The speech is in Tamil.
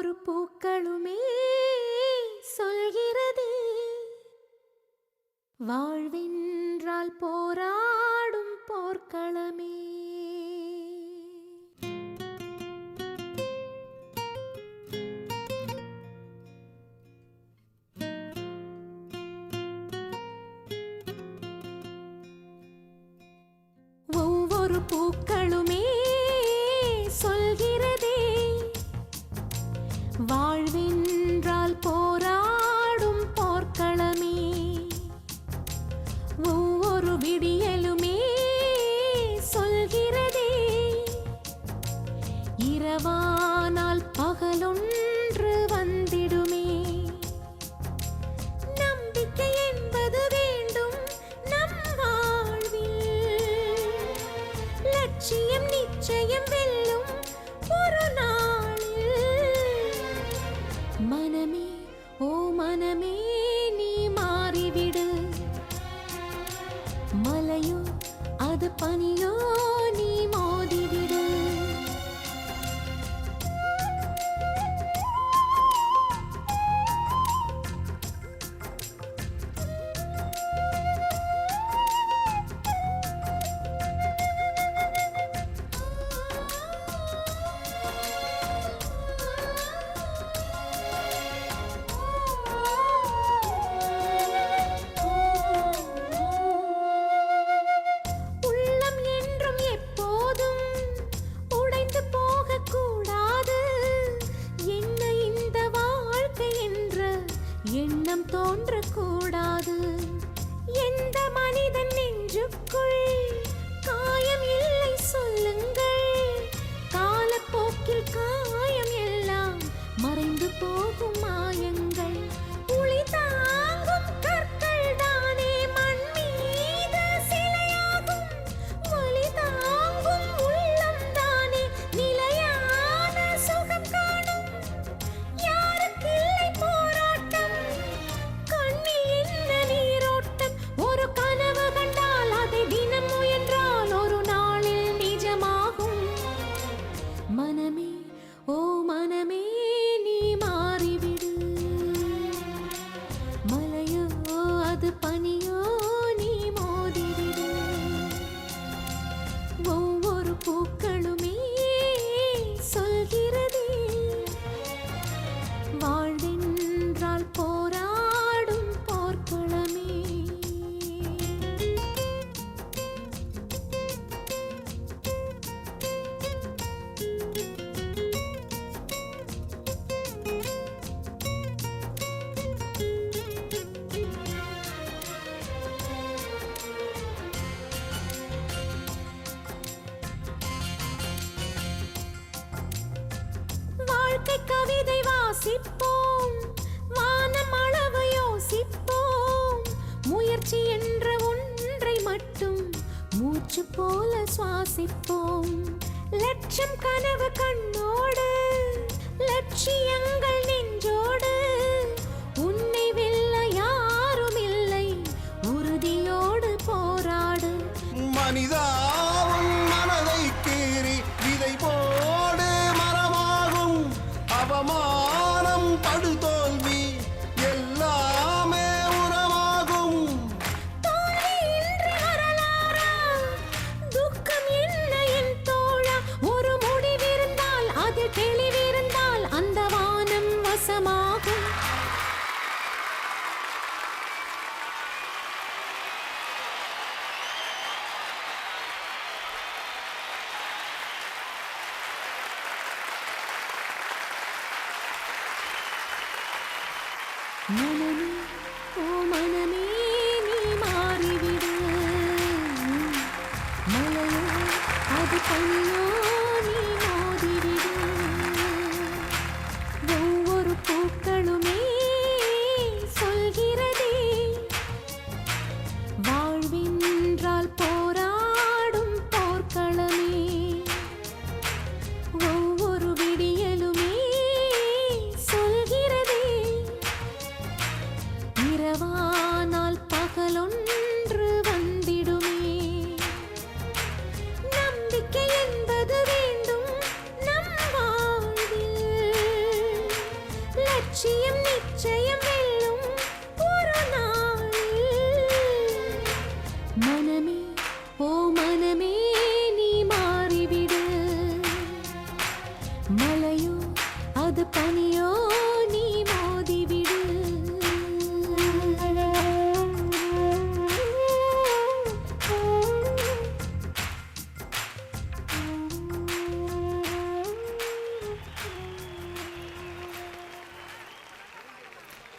ஒவ்வொரு பூக்களுமே சொல்கிறதே வாழ்வென்றால் போராடும் போர்க்களமே. ஒவ்வொரு பூக்களுமே சொல்கிறதே வாழ்வென்றால் போராடும் போர்க்களமே. ஒவ்வொரு விடியலுமே சொல்கிறதே இரவானால் பகலொன்று வந்திடுமே. நம்பிக்கை என்பது வேண்டும் நம் வாழ்வில், லட்சியம் நிச்சயம் வெல்லும் ஒரு நாளில். மனமே ஓ மனமே நீ மாறிவிடு, மலையோ அது பனியோ நீ மோதிவிடு. எண்ணம் தோன்றக்கூடாது. எந்த மனிதன் நெஞ்சுக்குள் காயம் இல்லை சொல்லுங்கள், காலப்போக்கில் காயம் எல்லாம் மறைந்து போகும் மாயங்கள். உளி தாங்கும் கற்கள் தானே மண் மீது சிலையாகும், வலி தாங்கும் உள்ளம் தானே நிலையான சுகம் காணும். யாருக்கு இல்லை போராட்டம், கண்ணில் என்ன நீரோட்டம். ஒரு கனவு கண்டால் அதை தினம் முயன்றால் ஒரு நாளில் நிஜமாகும். மனமே ஓ மனமே நீ மாறிவிடு, மலையோ அது பனியோ நீ மோதிவிடு. ஒவ்வொரு பூக்களுமே சொல்கிறதே வாழ்வென்றால் போராடும் போர்க்களமே. வாழ்க்கை கவிதை வாசிப்போம், வானம் அளவு யோசிப்போம். முயற்சி என்ற ஒன்றை மட்டும் மூச்சு போல சுவாசிப்போம். லட்சம் கனவு கண்ணோடு, லட்சியங்கள் நெஞ்சோடு. உன்னை வெல்ல யாரும் இல்லை, உறுதியோடு போராடு. மனிதா உன் மனதை கீறி விதை போடு, மரமாகும். அவமானம் படுதோல்வி எல்லாமே உரமாகும். தோல்வி இன்றி வரலாறா, துக்கம் என்ன என் தோழா. ஒரு முடிவிருந்தால் அது தெளிவிருந்தால் அந்த வானம் வசமாகும். மனமே ஓ மனமே நீ மாறிவிடு, மலையோ அது பனியோ நீ மோதிவிடு. ஒவ்வொரு பூக்களுமே சொல்கிறதே வாழ்வென்றால் போராடும் போர்க்களமே. ஒவ்வொரு விடியலுமே சொல்கிறதே பனியோ